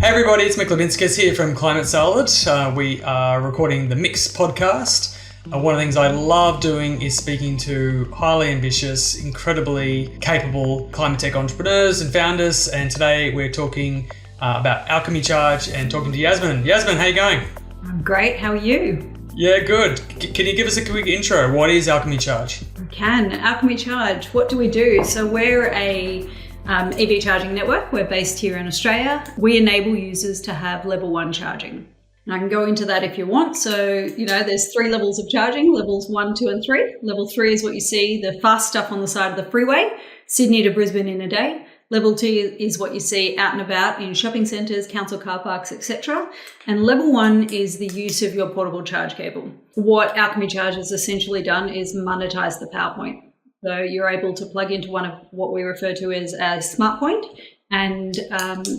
Hey everybody, it's Mick Liubinskas here from Climate Salad. We are recording the Mix podcast. One of the things I love doing is speaking to highly ambitious, incredibly capable climate tech entrepreneurs and founders. And today we're talking about Alchemy Charge and talking to Yasemin. Yasemin, how you going? I'm great. How are you? Yeah, good. Can you give us a quick intro? What is Alchemy Charge? I can. Alchemy Charge. What do we do? So we're a EV charging network. We're based here in Australia. We enable users to have level 1 charging. And I can go into that if you want. So, there's 3 levels of charging, levels 1, 2, and 3. Level 3 is what you see, the fast stuff on the side of the freeway, Sydney to Brisbane in a day. Level 2 is what you see out and about in shopping centres, council car parks, etc. And level 1 is the use of your portable charge cable. What Alchemy Charge has essentially done is monetize the PowerPoint. So you're able to plug into one of what we refer to as a smart point and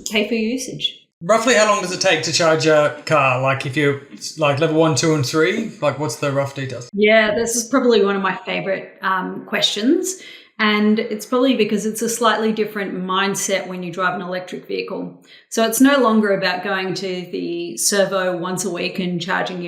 pay for your usage. Roughly how long does it take to charge a car? Like if you're like level 1, 2 and 3, like what's the rough details? Yeah, this is probably one of my favourite questions. And it's probably because it's a slightly different mindset when you drive an electric vehicle. So it's no longer about going to the servo once a week and charging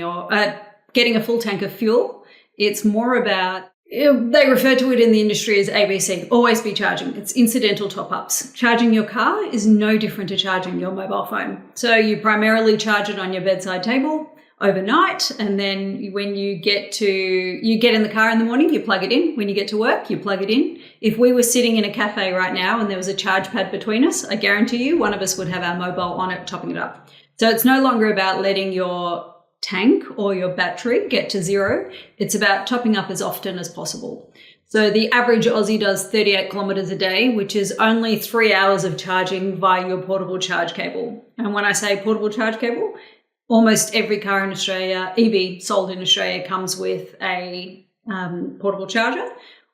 getting a full tank of fuel. It's more about, they refer to it in the industry as ABC, always be charging. It's incidental top-ups. Charging your car is no different to charging your mobile phone. So you primarily charge it on your bedside table overnight, and then when you get in the car in the morning, you plug it in. When you get to work, you plug it in. If we were sitting in a cafe right now and there was a charge pad between us, I guarantee you one of us would have our mobile on it, topping it up. So it's no longer about letting your tank or your battery get to zero. It's about topping up as often as possible. So the average Aussie does 38 kilometres a day, which is only 3 hours of charging via your portable charge cable. And when I say portable charge cable, almost every car in Australia, EV sold in Australia, comes with a portable charger.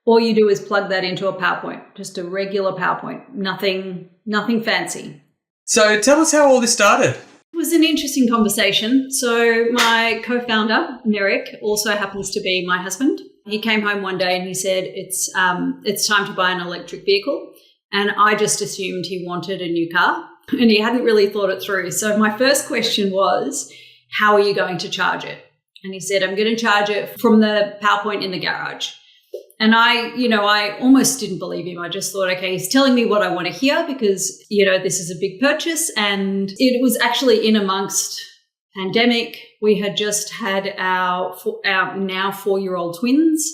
All you do is plug that into a PowerPoint, just a regular PowerPoint, nothing fancy. So tell us how all this started. It was an interesting conversation. So my co-founder, Merrick, also happens to be my husband. He came home one day and he said, it's time to buy an electric vehicle. And I just assumed he wanted a new car and he hadn't really thought it through. So my first question was, how are you going to charge it? And he said, I'm going to charge it from the PowerPoint in the garage. And I almost didn't believe him. I just thought, okay, he's telling me what I want to hear because, this is a big purchase. And it was actually in amongst pandemic. We had just had our now 4-year-old twins.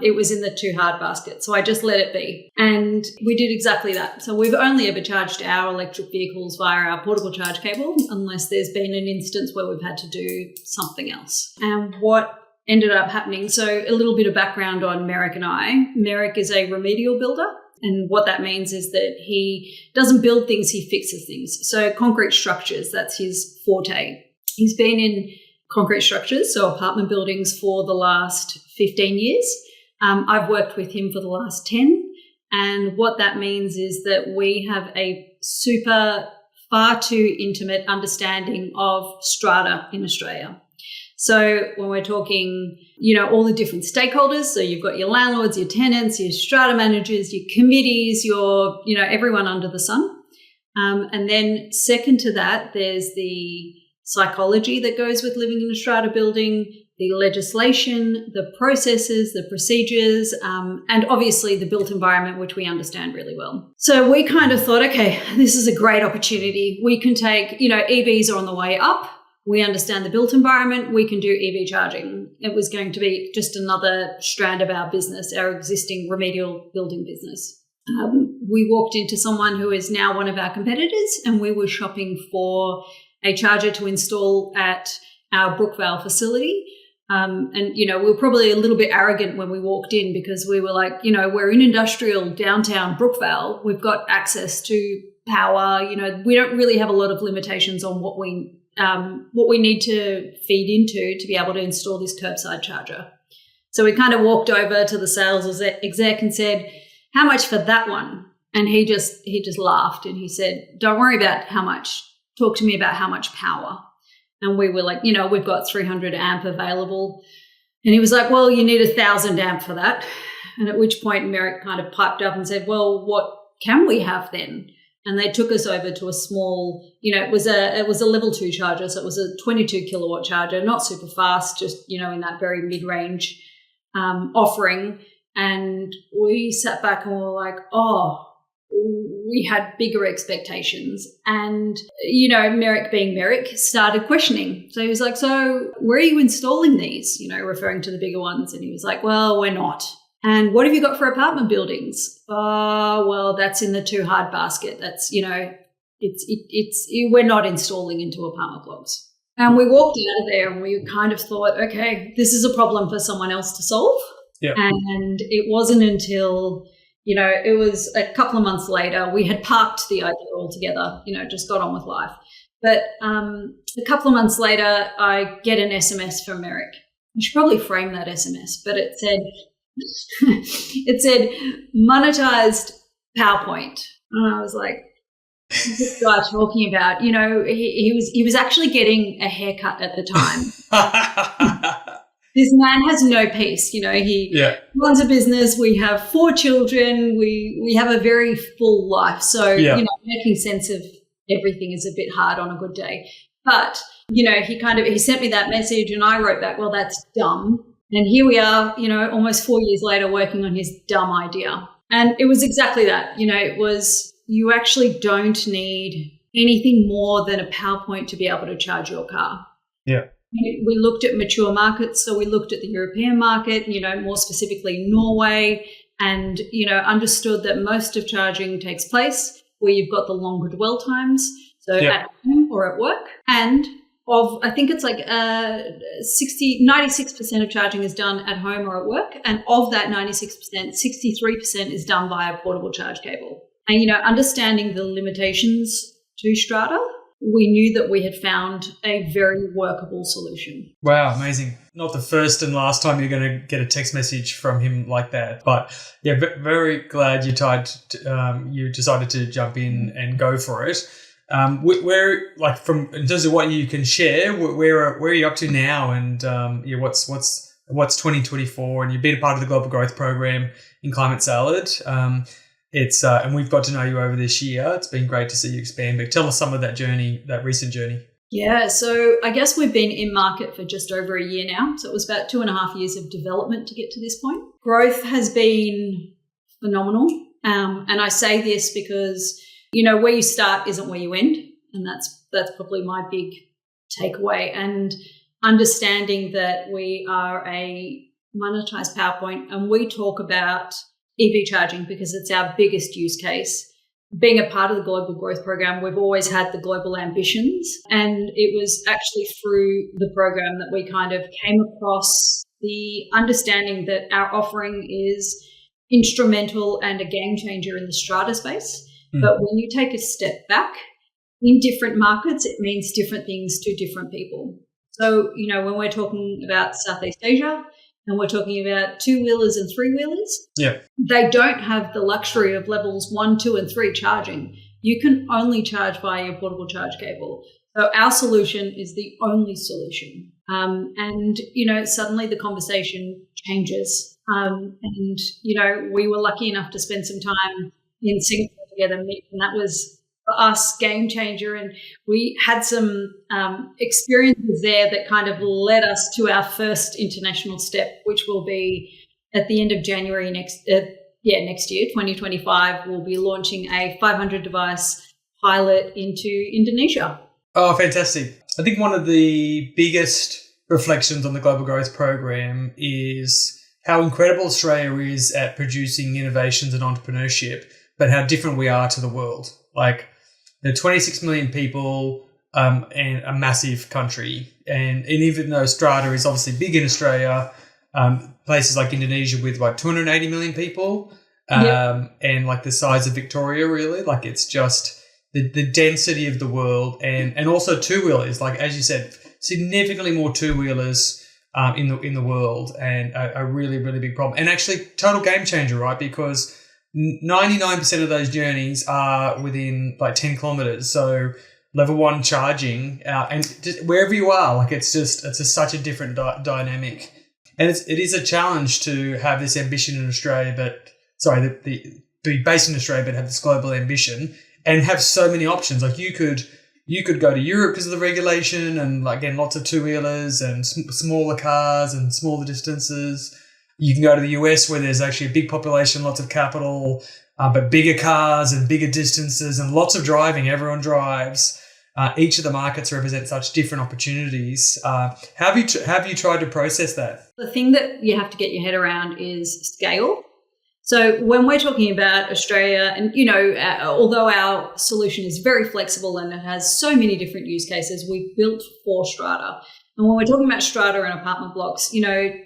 It was in the too hard basket. So I just let it be. And we did exactly that. So we've only ever charged our electric vehicles via our portable charge cable, unless there's been an instance where we've had to do something else. And what ended up happening, so a little bit of background on Merrick and I. Merrick is a remedial builder. And what that means is that he doesn't build things, he fixes things. So concrete structures, that's his forte. He's been in concrete structures, so apartment buildings, for the last 15 years. I've worked with him for the last 10. And what that means is that we have a far too intimate understanding of strata in Australia. So when we're talking, all the different stakeholders, so you've got your landlords, your tenants, your strata managers, your committees, your, everyone under the sun. And then second to that, there's the psychology that goes with living in a strata building, the legislation, the processes, the procedures, and obviously the built environment, which we understand really well. So we kind of thought, okay, this is a great opportunity. We can take, EVs are on the way up. We understand the built environment. We can do EV charging. It was going to be just another strand of our business, our existing remedial building business. We walked into someone who is now one of our competitors, and we were shopping for a charger to install at our Brookvale facility. We were probably a little bit arrogant when we walked in because we were like, we're in industrial downtown Brookvale. We've got access to power. We don't really have a lot of limitations on what we need to feed into to be able to install this curbside charger. So we kind of walked over to the sales exec and said, how much for that one? And he just laughed and he said, don't worry about how much. Talk to me about how much power. And we were like, we've got 300 amp available. And he was like, well, you need 1,000 amp for that. And at which point Merrick kind of piped up and said, well, what can we have then? And they took us over to a small, it was a level 2 charger. So it was a 22 kilowatt charger, not super fast, just, in that very mid-range offering. And we sat back and we were like, we had bigger expectations. And, Merrick being Merrick started questioning. So he was like, so where are you installing these, referring to the bigger ones? And he was like, well, we're not. And what have you got for apartment buildings? Well, that's in the too hard basket. That's, we're not installing into apartment blocks. And we walked out of there and we kind of thought, okay, this is a problem for someone else to solve. Yeah. And it wasn't until, it was a couple of months later, we had parked the idea altogether, just got on with life. But a couple of months later, I get an SMS from Merrick. I should probably frame that SMS, but it said Monetised PowerPoint. And I was like, what's this guy talking about? He was actually getting a haircut at the time. This man has no peace. He runs a business. We have 4 children. We have a very full life. So, making sense of everything is a bit hard on a good day. But, he sent me that message and I wrote back, well, that's dumb. And here we are, almost 4 years later working on his dumb idea. And it was exactly that. It was, you actually don't need anything more than a PowerPoint to be able to charge your car. Yeah. We looked at mature markets. So we looked at the European market, more specifically Norway, and, understood that most of charging takes place where you've got the longer dwell times. So at home or at work. And I think it's like 96% of charging is done at home or at work. And of that 96%, 63% is done via portable charge cable. And, understanding the limitations to Strata, we knew that we had found a very workable solution. Wow, amazing. Not the first and last time you're going to get a text message from him like that. But yeah, very glad you decided to jump in and go for it. Where, in terms of what you can share, where are you up to now? And what's 2024? And you've been a part of the Global Growth Program in Climate Salad. And we've got to know you over this year. It's been great to see you expand. But tell us some of that journey, that recent journey. Yeah, so I guess we've been in market for just over a year now. So it was about 2.5 years of development to get to this point. Growth has been phenomenal. And I say this because, where you start isn't where you end. And that's probably my big takeaway. And understanding that we are a Monetised PowerPoint and we talk about EV charging because it's our biggest use case. Being a part of the Global Growth Program, we've always had the global ambitions. And it was actually through the program that we kind of came across the understanding that our offering is instrumental and a game changer in the Strata space. But when you take a step back, in different markets, it means different things to different people. So, when we're talking about Southeast Asia and we're talking about 2-wheelers and 3-wheelers, they don't have the luxury of levels 1, 2, and 3 charging. You can only charge via your portable charge cable. So our solution is the only solution. And suddenly the conversation changes. We were lucky enough to spend some time in Singapore together, Mick, and that was for us game changer. And we had some experiences there that kind of led us to our first international step, which will be at the end of January next year, 2025. We'll be launching a 500 device pilot into Indonesia. Oh, fantastic. I think one of the biggest reflections on the Global Growth Program is how incredible Australia is at producing innovations and entrepreneurship, but how different we are to the world. Like, there are 26 million people and a massive country. And even though Strata is obviously big in Australia, places like Indonesia with 280 million people and like the size of Victoria, really, like it's just the density of the world and also 2-wheelers, like as you said, significantly more 2-wheelers in the world, and a really, really big problem. And actually total game changer, right? Because 99% of those journeys are within 10 kilometers. So level 1 charging and just wherever you are, like it's such a different dynamic. And it is a challenge to have this ambition in Australia, be based in Australia, but have this global ambition. and have so many options. Like you could go to Europe because of the regulation and like again, lots of two-wheelers and smaller cars and smaller distances. You can go to the US where there's actually a big population, lots of capital, but bigger cars and bigger distances and lots of driving. Everyone drives. Each of the markets represent such different opportunities. Have you tried to process that? The thing that you have to get your head around is scale. So when we're talking about Australia, and although our solution is very flexible and it has so many different use cases, we've built for Strata. And when we're talking about Strata and apartment blocks,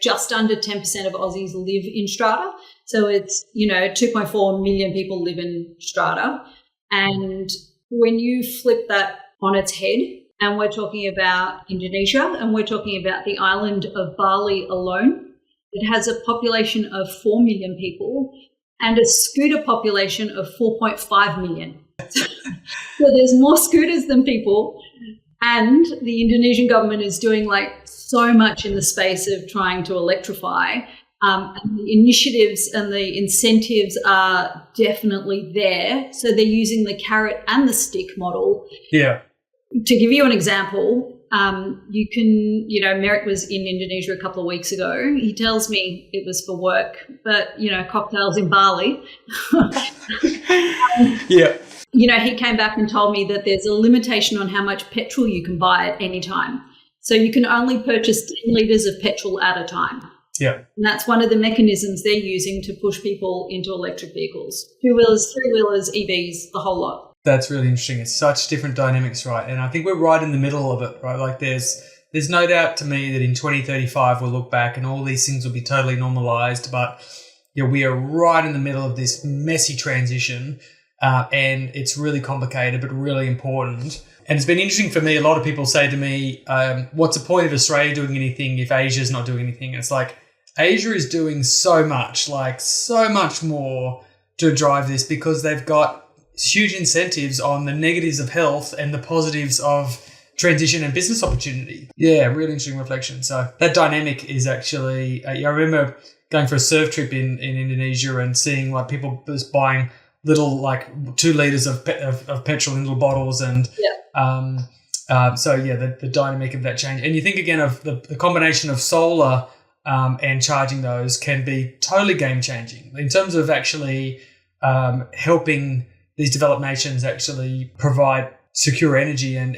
just under 10% of Aussies live in Strata. So it's 2.4 million people live in Strata. And when you flip that on its head, and we're talking about Indonesia, and we're talking about the island of Bali alone, it has a population of 4 million people and a scooter population of 4.5 million. So there's more scooters than people. And the Indonesian government is doing so much in the space of trying to electrify. And the initiatives and the incentives are definitely there. So they're using the carrot and the stick model. Yeah. To give you an example, you can, Merrick was in Indonesia a couple of weeks ago. He tells me it was for work, but, cocktails in Bali. Yeah. He came back and told me that there's a limitation on how much petrol you can buy at any time. So you can only purchase 10 litres of petrol at a time. Yeah. And that's one of the mechanisms they're using to push people into electric vehicles. Two-wheelers, three-wheelers, EVs, the whole lot. That's really interesting. It's such different dynamics, right? And I think we're right in the middle of it, right? Like there's no doubt to me that in 2035 we'll look back and all these things will be totally normalized, but we are right in the middle of this messy transition, and it's really complicated but really important. And it's been interesting for me. A lot of people say to me, what's the point of Australia doing anything if Asia's not doing anything? And it's like Asia is doing so much more to drive this because they've got huge incentives on the negatives of health and the positives of transition and business opportunity. Yeah, really interesting reflection. So that dynamic is actually, I remember going for a surf trip in Indonesia and seeing people just buying little 2 litres of petrol in little bottles and the dynamic of that change. And you think again of the combination of solar and charging those can be totally game changing in terms of actually helping these developed nations actually provide secure energy and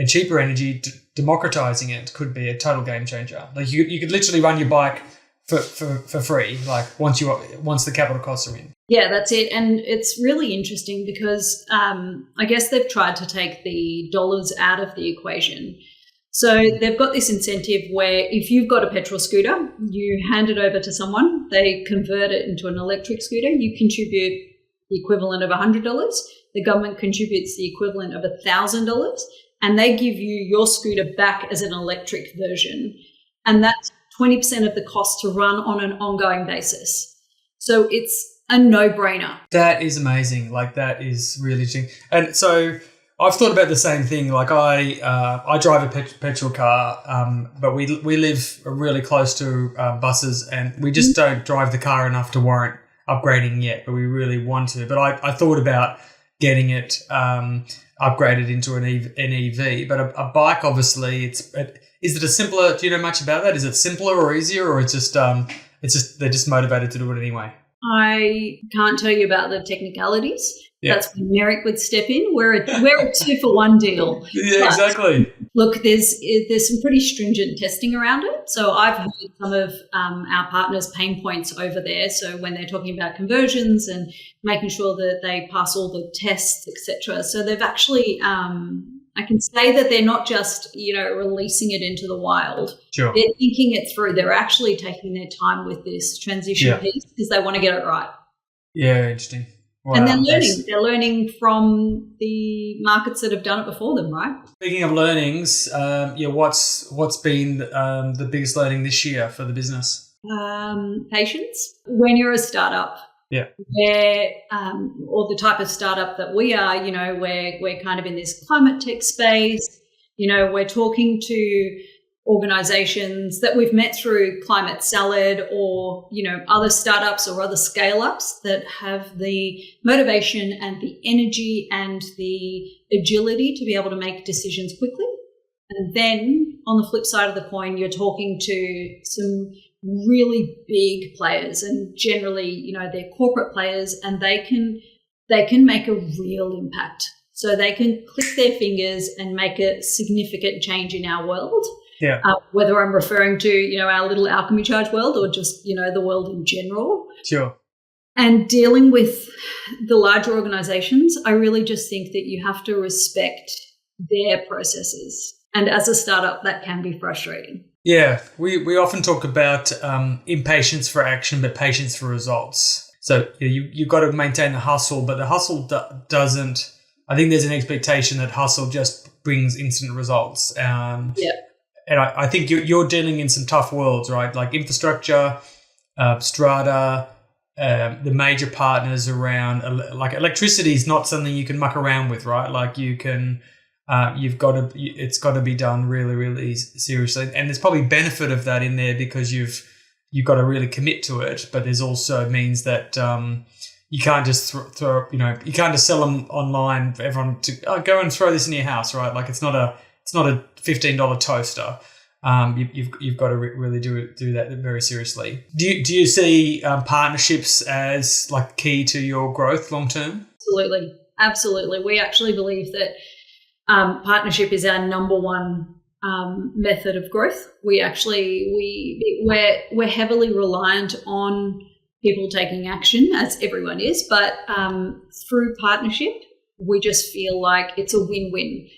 cheaper energy. Democratizing it could be a total game changer. Like you could literally run your bike for free, once the capital costs are in. Yeah, that's it. And it's really interesting because I guess they've tried to take the dollars out of the equation. So they've got this incentive where if you've got a petrol scooter, you hand it over to someone, they convert it into an electric scooter, you contribute the equivalent of $100. The government contributes the equivalent of $1,000, and they give you your scooter back as an electric version. And that's 20% of the cost to run on an ongoing basis. So it's a no-brainer. That is amazing. That is really interesting. And so I've thought about the same thing. I drive a petrol car, but we live really close to buses, and we just don't drive the car enough to warrant upgrading yet, but we really want to. But I thought about getting it upgraded into an EV. But a bike, obviously, is it a simpler? Do you know much about that? Is it simpler or easier, or it's just they're just motivated to do it anyway? I can't tell you about the technicalities. Yeah. That's when Merrick would step in. We're a 2-for-1 deal. Yeah, but exactly. Look, there's some pretty stringent testing around it. So I've heard some of our partners' pain points over there. So when they're talking about conversions and making sure that they pass all the tests, etc. So they've actually, I can say that they're not just releasing it into the wild. Sure. They're thinking it through. They're actually taking their time with this transition piece because they want to get it right. Yeah, interesting. Wow, and they're learning from the markets that have done it before them, right? Speaking of learnings, what's been the biggest learning this year for the business? Patience. When you're a startup, where or the type of startup that we are, we're kind of in this climate tech space. We're talking to organizations that we've met through Climate Salad or, other startups or other scale-ups that have the motivation and the energy and the agility to be able to make decisions quickly. And then on the flip side of the coin, you're talking to some really big players, and generally, they're corporate players, and they can make a real impact. So they can click their fingers and make a significant change in our world. Yeah. Whether I'm referring to, our little Alchemy Charge world or just, the world in general. Sure. And dealing with the larger organizations, I really just think that you have to respect their processes. And as a startup, that can be frustrating. Yeah, we often talk about impatience for action, but patience for results. So you've got to maintain the hustle, but the hustle doesn't. I think there's an expectation that hustle just brings instant results. And I think you're dealing in some tough worlds, right? Like infrastructure, Strata, the major partners around, like electricity is not something you can muck around with, right? Like you can. It's got to be done really, really seriously. And there's probably benefit of that in there because you've got to really commit to it. But there's also means that you can't just throw you can't just sell them online for everyone to go and throw this in your house, right? Like it's not a $15 toaster. You've got to really do that very seriously. Do you see partnerships as like key to your growth long term? Absolutely. We actually believe that partnership is our number one method of growth. We're heavily reliant on people taking action, as everyone is, but through partnership, we just feel like it's a win-win.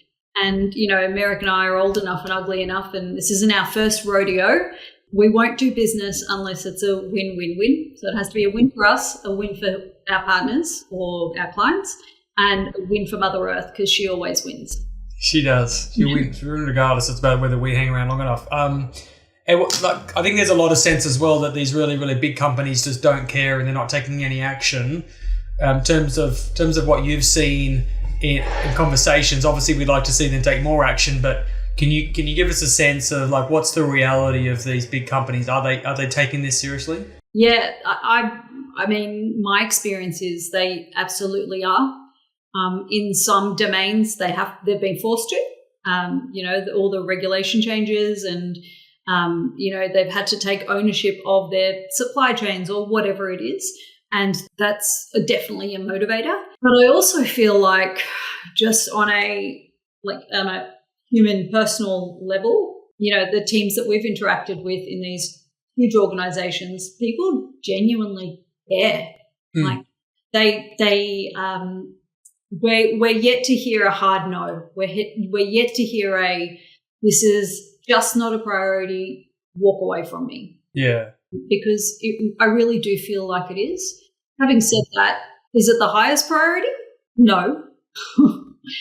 And, Merrick and I are old enough and ugly enough, and this isn't our first rodeo. We won't do business unless it's a win-win-win. So it has to be a win for us, a win for our partners or our clients, and a win for Mother Earth because she always wins. She does. She wins regardless. It's about whether we hang around long enough. I think there's a lot of sense as well that these really, really big companies just don't care and they're not taking any action. In terms of what you've seen in conversations, obviously we'd like to see them take more action. But can you give us a sense of like what's the reality of these big companies? Are they taking this seriously? Yeah, I mean, my experience is they absolutely are. In some domains, they've been forced to. All the regulation changes, and they've had to take ownership of their supply chains or whatever it is, and that's definitely a motivator. But I also feel like, just on a human personal level, the teams that we've interacted with in these huge organizations, people genuinely care. Like we're yet to hear a hard no. We're yet to hear this is just not a priority, walk away from me. Yeah. Because I really do feel like it is. Having said that, is it the highest priority? No.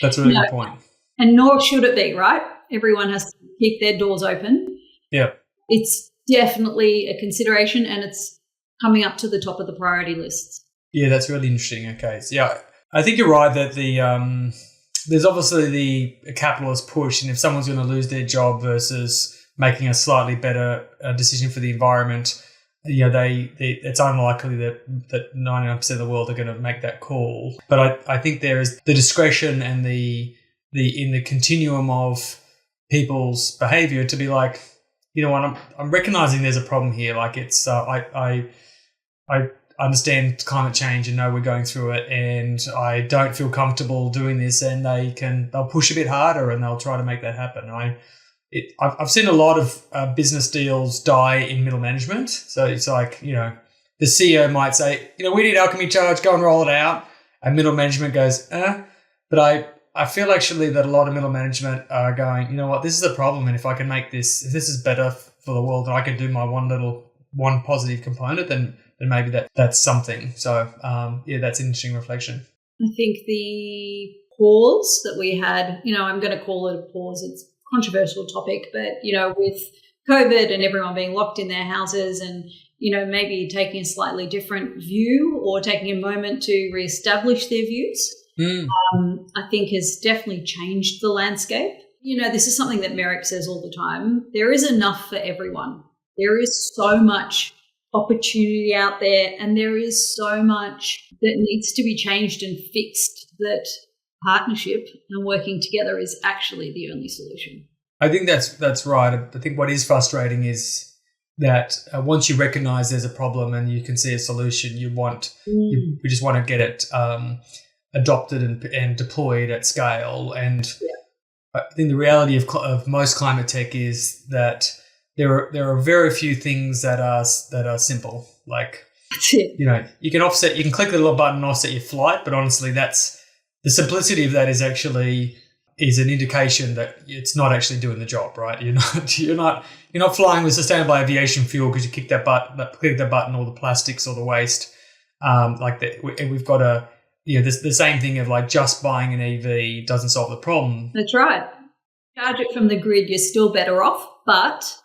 That's a really good point. And nor should it be, right? Everyone has to keep their doors open. Yeah. It's definitely a consideration, and it's coming up to the top of the priority lists. Yeah, that's really interesting. Okay. So, yeah, I think you're right that there's obviously the capitalist push, and if someone's going to lose their job versus making a slightly better decision for the environment, it's unlikely that 99% of the world are going to make that call. But I think there is the discretion and the in the continuum of people's behavior to be like, you know what, I'm recognizing there's a problem here. Like it's I understand climate change and know we're going through it, and I don't feel comfortable doing this, and they'll push a bit harder and they'll try to make that happen. I've seen a lot of business deals die in middle management. So it's like, the CEO might say, we need Alchemy Charge, go and roll it out. And middle management goes, But I feel actually that a lot of middle management are going, you know what, this is a problem. And if I can make this, if this is better for the world and I can do my one positive component, then maybe that's something. So, that's an interesting reflection. I think the pause that we had, I'm going to call it a pause. It's controversial topic, but with COVID and everyone being locked in their houses and maybe taking a slightly different view or taking a moment to reestablish their views, I think has definitely changed the landscape. this is something that Merrick says all the time. There is enough for everyone. There is so much opportunity out there, and there is so much that needs to be changed and fixed, that partnership and working together is actually the only solution. I think that's right. I think what is frustrating is that once you recognise there's a problem and you can see a solution, we just want to get it adopted and deployed at scale. And I think the reality of most climate tech is that there are very few things that are simple. Like, that's it. You can click the little button and offset your flight, but honestly, that's the simplicity of that is an indication that it's not actually doing the job, right? You're not flying with sustainable aviation fuel because you click that button, or the plastics or the waste. Like that, we've got the same thing of like just buying an EV doesn't solve the problem. That's right. Charge it from the grid, you're still better off, but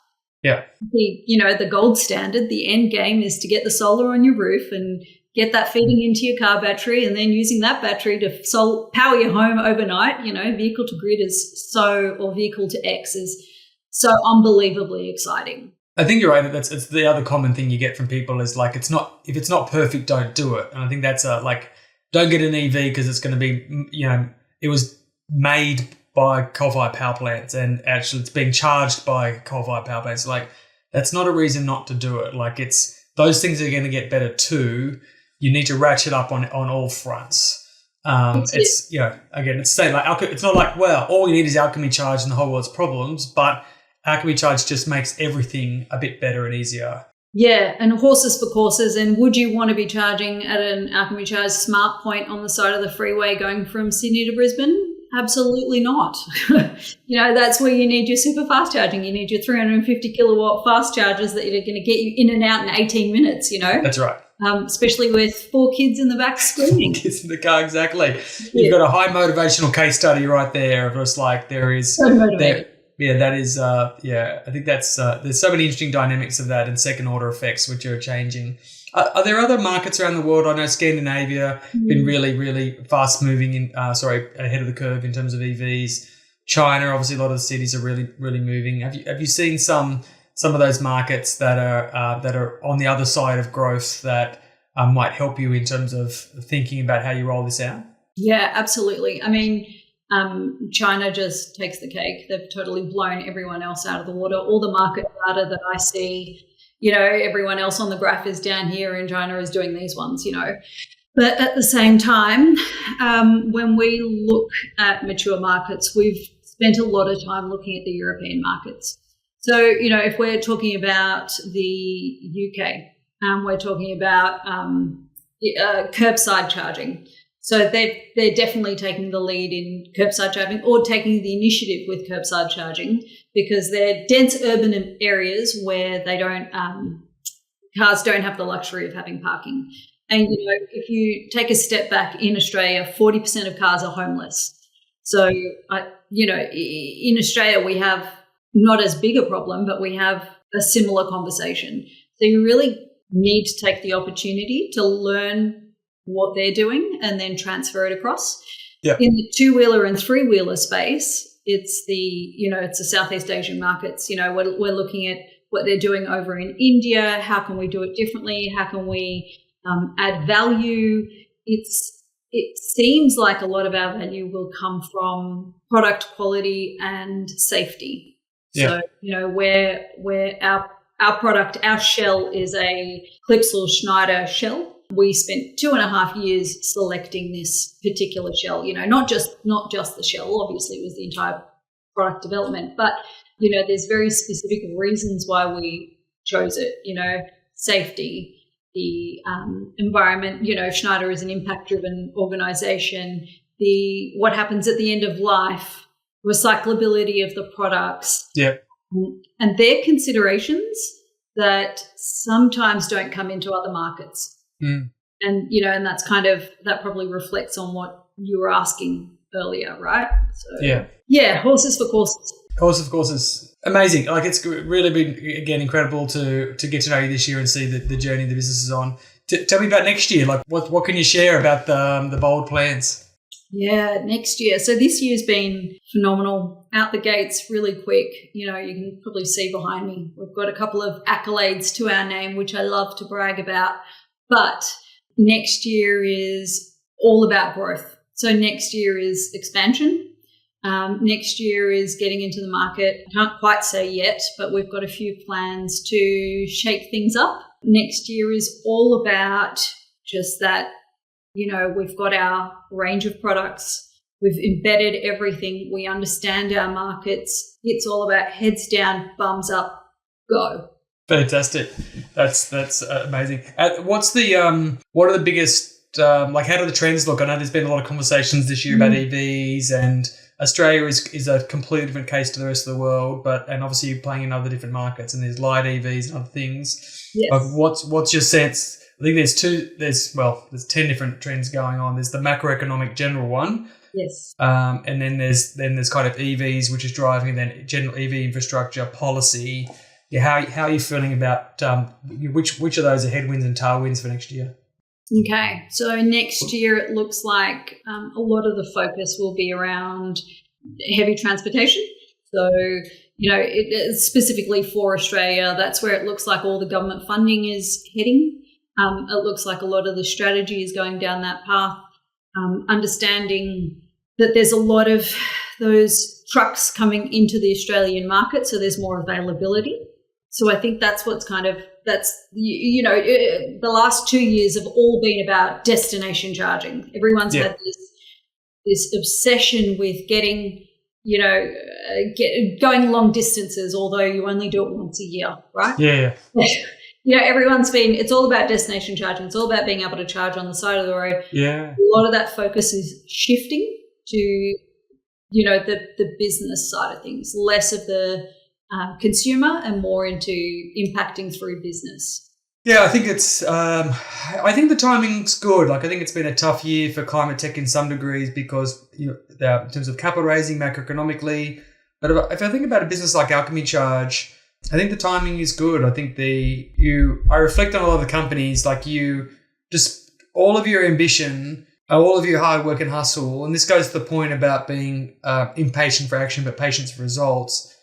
the gold standard, the end game is to get the solar on your roof and get that feeding into your car battery, and then using that battery to power your home overnight. Vehicle to grid or vehicle to X is so unbelievably exciting. I think you're right. It's the other common thing you get from people is like, if it's not perfect, don't do it. And I think that's don't get an EV because it's going to be, it was made by coal-fired power plants and actually it's being charged by coal-fired power plants. Like, that's not a reason not to do it. Like, those things are going to get better too. You need to ratchet up on all fronts. Again, it's the same. Like, it's not like, well, all you need is Alchemy Charge and the whole world's problems, but Alchemy Charge just makes everything a bit better and easier. Yeah, and horses for courses. And would you want to be charging at an Alchemy Charge smart point on the side of the freeway going from Sydney to Brisbane? Absolutely not. That's where you need your super fast charging. You need your 350 kilowatt fast chargers that are going to get you in and out in 18 minutes, That's right. Especially with 4 kids in the back screaming. Kids in the car, exactly. Yeah. You've got a high motivational case study right there of us, like, there is... So motivated. That is, I think that's, there's so many interesting dynamics of that and second order effects which are changing. Are there other markets around the world? I know Scandinavia been really, really fast moving ahead of the curve in terms of EVs. China, obviously a lot of the cities are really, really moving. Have you seen some of those markets that are on the other side of growth that might help you in terms of thinking about how you roll this out? Yeah, absolutely. I mean, China just takes the cake. They've totally blown everyone else out of the water. All the market data that I see, everyone else on the graph is down here and China is doing these ones, But at the same time, when we look at mature markets, we've spent a lot of time looking at the European markets. So, if we're talking about the UK, we're talking about curbside charging. So they're definitely taking the lead in curbside charging, or taking the initiative with curbside charging, because they're dense urban areas where they cars don't have the luxury of having parking. And, if you take a step back in Australia, 40% of cars are homeless. So, in Australia, we have not as big a problem, but we have a similar conversation. So you really need to take the opportunity to learn what they're doing and then transfer it across. Yep. In the 2-wheeler and 3-wheeler space, it's the Southeast Asian markets. We're looking at what they're doing over in India. How can we do it differently? How can we add value? It seems like a lot of our value will come from product quality and safety. Yeah. So, where our product, our shell is a Clipsal Schneider shell. We spent 2.5 years selecting this particular shell, not just the shell, obviously it was the entire product development, but, there's very specific reasons why we chose it, safety, the environment, Schneider is an impact-driven organization, what happens at the end of life, recyclability of the products. Yeah. And they're considerations that sometimes don't come into other markets. Mm. And, and that's that probably reflects on what you were asking earlier, right? So, yeah, horses for courses. Horses for courses. Amazing. Like, it's really been, again, incredible to get to know you this year and see the journey the business is on. Tell me about next year. Like, what can you share about the bold plans? Yeah, next year. So this year's been phenomenal. Out the gates really quick. You can probably see behind me, we've got a couple of accolades to our name, which I love to brag about. But next year is all about growth. So next year is expansion. Next year is getting into the market. I can't quite say yet, but we've got a few plans to shake things up. Next year is all about just that, we've got our range of products. We've embedded everything. We understand our markets. It's all about heads down, bums up, go. Fantastic. That's amazing. What are the biggest, how do the trends look? I know there's been a lot of conversations this year about EVs, and Australia is a completely different case to the rest of the world, and obviously you're playing in other different markets, and there's light EVs and other things. Yes. What's your sense? I think there's 10 different trends going on. There's the macroeconomic general one. Yes. And then there's kind of EVs, which is driving then general EV infrastructure policy. Yeah, how are you feeling about which of those are headwinds and tailwinds for next year? Okay, so next year it looks like a lot of the focus will be around heavy transportation. So, specifically for Australia, that's where it looks like all the government funding is heading. It looks like a lot of the strategy is going down that path, understanding that there's a lot of those trucks coming into the Australian market, so there's more availability. So I think that's what's the last 2 years have all been about destination charging. Everyone's had this obsession with getting, going long distances, although you only do it once a year, right? Yeah. It's all about destination charging. It's all about being able to charge on the side of the road. Yeah. A lot of that focus is shifting to, the business side of things, less of the consumer and more into impacting through business. Yeah, I think I think the timing's good. I think it's been a tough year for climate tech in some degrees because, in terms of capital raising macroeconomically. But if I think about a business like Alchemy Charge, I think the timing is good. I think I reflect on a lot of the companies, all of your ambition, all of your hard work and hustle, and this goes to the point about being impatient for action but patience for results.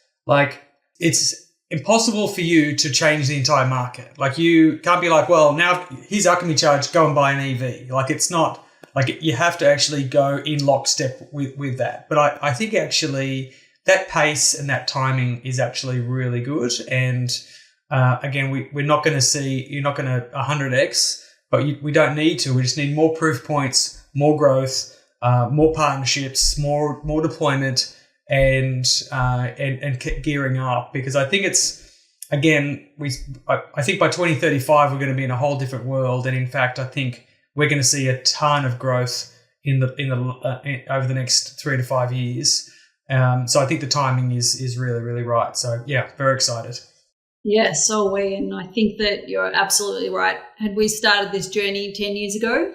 It's impossible for you to change the entire market. You can't be well, now here's Alchemy Charge, go and buy an EV. It's not you have to actually go in lockstep with that. But I think actually that pace and that timing is actually really good. And again, we're not going to see, you're not going to 100x, but we don't need to. We just need more proof points, more growth, more partnerships, more deployment, and gearing up, because I think I think by 2035 we're going to be in a whole different world, and in fact I think we're going to see a ton of growth over the next 3 to 5 years. So I think the timing is really, really right. So yeah, very excited. Yeah, so are we, and I think that you're absolutely right. Had we started this journey 10 years ago,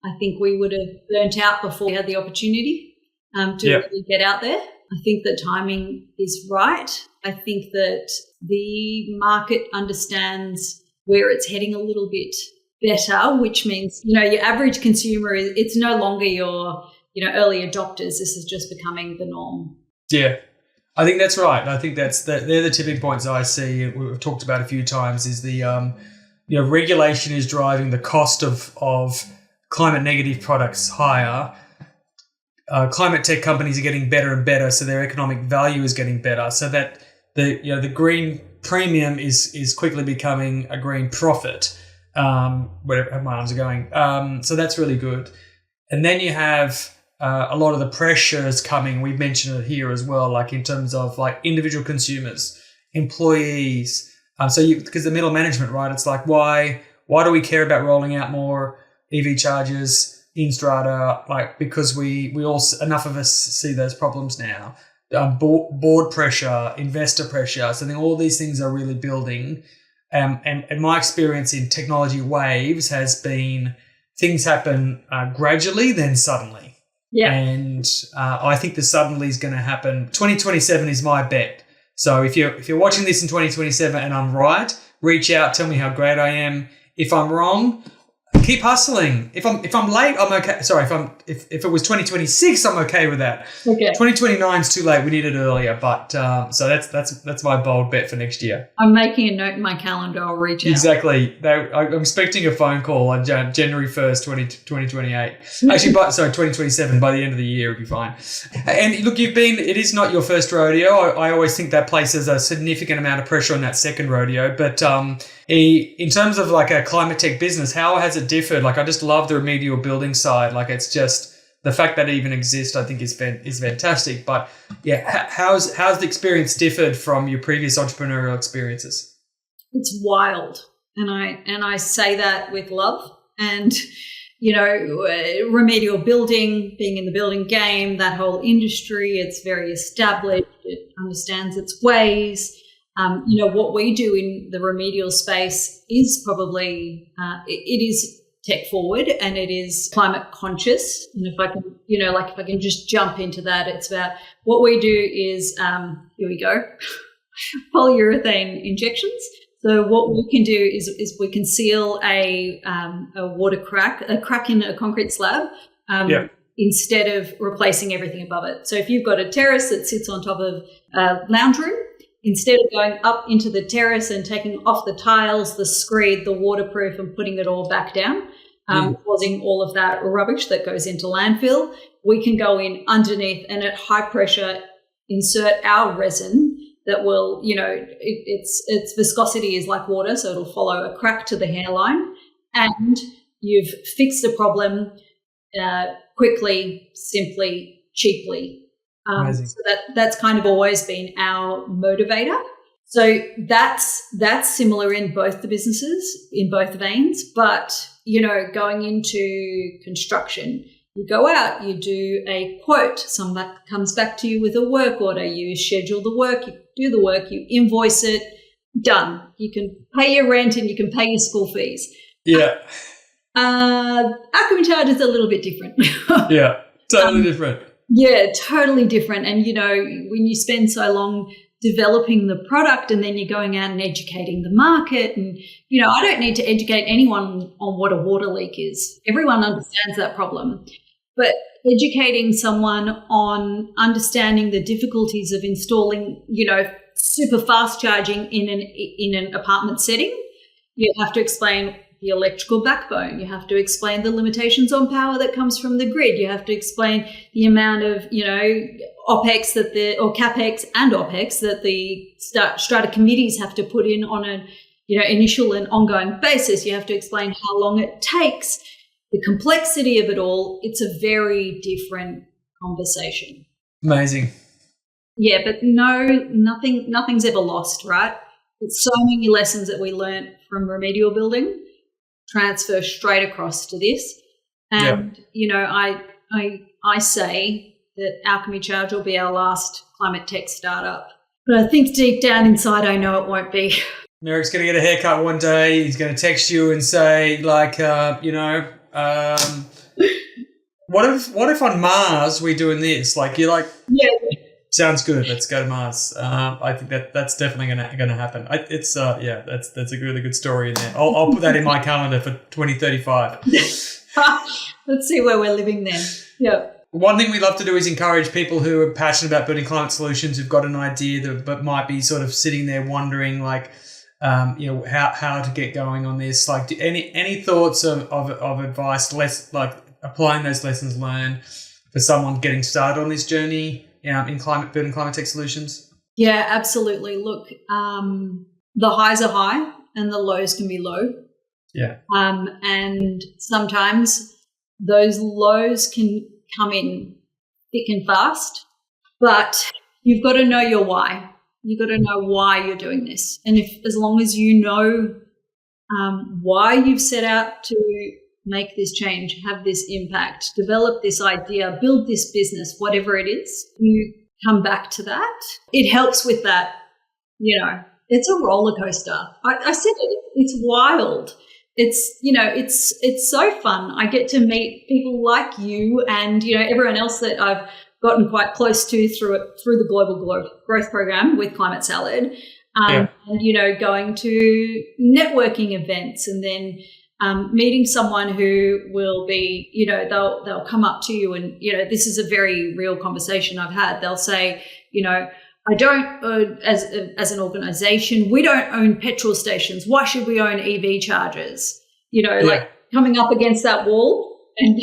I think we would have burnt out before we had the opportunity to really get out there. I think the timing is right. I think that the market understands where it's heading a little bit better, which means, your average consumer, it's no longer your, early adopters. This is just becoming the norm. Yeah. I think that's right. I think they're the tipping points I see. We've talked about a few times is the, regulation is driving the cost of climate negative products higher. Climate tech companies are getting better and better, so their economic value is getting better, so that the green premium is quickly becoming a green profit. Whatever my arms are going. So that's really good. And then you have a lot of the pressures coming. We've mentioned it here as well, in terms of individual consumers, employees. Because the middle management, right? It's why do we care about rolling out more EV chargers in Strata? Because we all, enough of us see those problems now. Board pressure, investor pressure. So then all these things are really building. And my experience in technology waves has been things happen gradually, then suddenly. Yeah. And I think the suddenly is going to happen. 2027 is my bet. So if you're watching this in 2027 and I'm right, reach out, tell me how great I am. If I'm wrong, keep hustling. If I'm late, I'm okay. Sorry, if it was 2026, I'm okay with that. Okay. 2029 is too late. We need it earlier. But so that's my bold bet for next year. I'm making a note in my calendar. I'll reach out. Exactly. I'm expecting a phone call on January 1st, 2028. Actually, 2027. By the end of the year, it'll be fine. And look, it is not your first rodeo. I always think that places a significant amount of pressure on that second rodeo. But in terms of like a climate tech business, how has it differed? Like, I just love the remedial building side. Like, it's just the fact that it even exists, I think, is fantastic. But yeah, how's the experience differed from your previous entrepreneurial experiences? It's wild, and I say that with love. And remedial building, being in the building game, that whole industry, it's very established. It understands its ways. What we do in the remedial space is probably, it is tech forward and it is climate conscious. And if I can just jump into that, it's about what we do is, here we go, polyurethane injections. So what we can do is we can seal a water crack, a crack in a concrete slab, instead of replacing everything above it. So if you've got a terrace that sits on top of a lounge room, instead of going up into the terrace and taking off the tiles, the screed, the waterproof, and putting it all back down, causing all of that rubbish that goes into landfill, we can go in underneath and at high pressure insert our resin that will, its viscosity is like water, so it'll follow a crack to the hairline, and you've fixed the problem quickly, simply, cheaply. So that's kind of always been our motivator. So that's similar in both the businesses, in both veins. But, going into construction, you go out, you do a quote, someone comes back to you with a work order, you schedule the work, you do the work, you invoice it, done. You can pay your rent and you can pay your school fees. Yeah. Alchemy Charge is a little bit different. Yeah, totally different. Yeah, totally different. And, when you spend so long developing the product and then you're going out and educating the market and, I don't need to educate anyone on what a water leak is. Everyone understands that problem. But educating someone on understanding the difficulties of installing, super fast charging in an apartment setting, you have to explain the electrical backbone. You have to explain the limitations on power that comes from the grid. You have to explain the amount of, OPEX or CAPEX and OPEX that the Strata committees have to put in on an, initial and ongoing basis. You have to explain how long it takes, the complexity of it all. It's a very different conversation. Amazing. Yeah, but nothing's ever lost, right? There's so many lessons that we learned from remedial building transfer straight across to this. And, I say that Alchemy Charge will be our last climate tech startup. But I think deep down inside, I know it won't be. Merrick's going to get a haircut one day. He's going to text you and say, what if on Mars we're doing this? Like, you're like, yeah, sounds good. Let's go to Mars. I think that's definitely going to happen. That's a really good story in there. I'll put that in my calendar for 2035. Let's see where we're living then. Yeah. One thing we love to do is encourage people who are passionate about building climate solutions, who've got an idea but might be sort of sitting there wondering, like, how to get going on this. Like, any thoughts of advice, less like applying those lessons learned for someone getting started on this journey in building climate tech solutions? Yeah, absolutely. Look, the highs are high and the lows can be low. Yeah. And sometimes those lows can come in thick and fast, but you've got to know your why. You've got to know why you're doing this. And as long as you know why you've set out to make this change, have this impact, develop this idea, build this business, whatever it is, you come back to that. It helps with that, it's a roller coaster. I said it, it's wild. It's so fun. I get to meet people like you and, everyone else that I've gotten quite close to through the Global Growth Program with Climate Salad. And, going to networking events and then meeting someone who will be, they'll come up to you and, this is a very real conversation I've had. They'll say, I don't, as an organization, we don't own petrol stations. Why should we own EV chargers? Like coming up against that wall and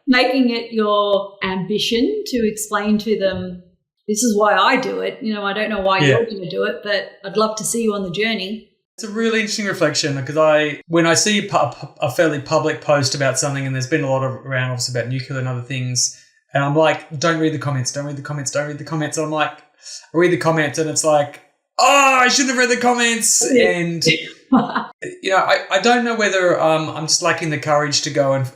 making it your ambition to explain to them, this is why I do it. I don't know why you're going to do it, but I'd love to see you on the journey. It's a really interesting reflection because when I see a fairly public post about something, and there's been a lot around obviously about nuclear and other things, and I'm like, don't read the comments. And I'm like, I read the comments and it's like, oh, I shouldn't have read the comments. And, I don't know whether I'm just lacking the courage to go and,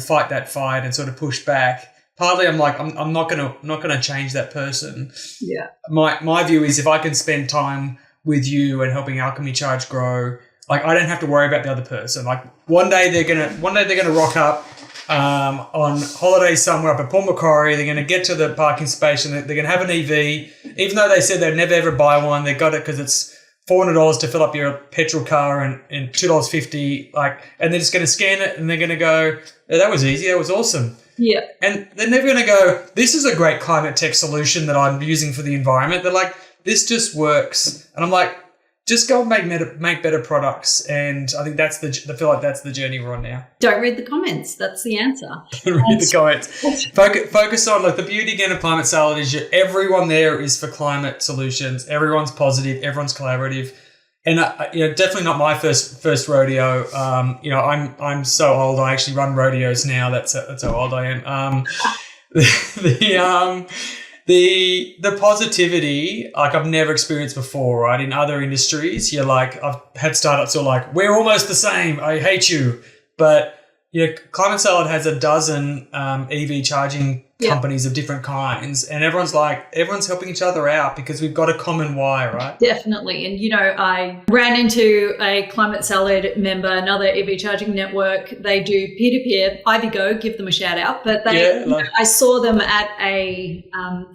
fight that fight and sort of push back. Partly I'm like, I'm not gonna change that person. Yeah. My view is if I can spend time with you and helping Alchemy Charge grow, like I don't have to worry about the other person. Like one day they're gonna rock up on holiday somewhere up at Port Macquarie. They're gonna get to the parking space and they're gonna have an EV, even though they said they'd never ever buy one. They got it because it's $400 to fill up your petrol car and $2.50. And they're just gonna scan it and they're gonna go, yeah, that was easy, that was awesome. Yeah. And they're never gonna go, this is a great climate tech solution that I'm using for the environment. They're like, this just works. And I'm like, just go and make better products. And I think I feel like that's the journey we're on now. Don't read the comments. That's the answer. Don't read the comments. Focus on, the beauty again of Climate Salad is everyone there is for climate solutions. Everyone's positive. Everyone's collaborative. And, definitely not my first rodeo. I'm so old. I actually run rodeos now. That's how old I am. The positivity, I've never experienced before, right? In other industries, I've had startups who are like, we're almost the same. I hate you. But, Climate Salad has a dozen EV charging companies of different kinds. And everyone's helping each other out because we've got a common why, right? Definitely. And, I ran into a Climate Salad member, another EV charging network. They do peer-to-peer. Ivy Go, give them a shout out. But I saw them at an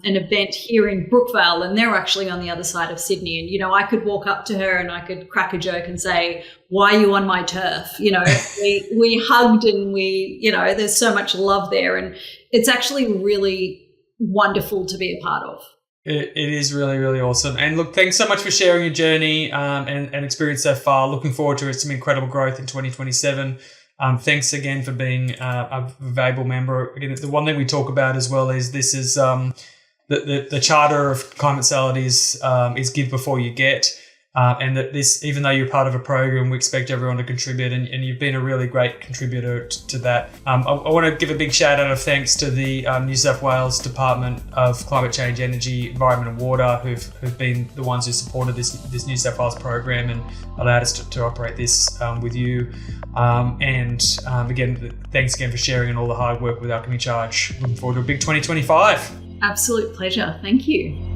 event here in Brookvale, and they're actually on the other side of Sydney. And, I could walk up to her and I could crack a joke and say, why are you on my turf? We hugged and there's so much love there. And it's actually really wonderful to be a part of. It is really, really awesome. And look, thanks so much for sharing your journey and experience so far. Looking forward to some incredible growth in 2027. Thanks again for being a valuable member. Again, the one thing we talk about as well is this is the charter of Climate Salad is give before you get. And that this, even though you're part of a program, we expect everyone to contribute, and you've been a really great contributor to that. I want to give a big shout out of thanks to the New South Wales Department of Climate Change, Energy, Environment and Water, who've been the ones who supported this New South Wales program and allowed us to operate this with you. Again, thanks again for sharing and all the hard work with Alchemy Charge. Looking forward to a big 2025. Absolute pleasure. Thank you.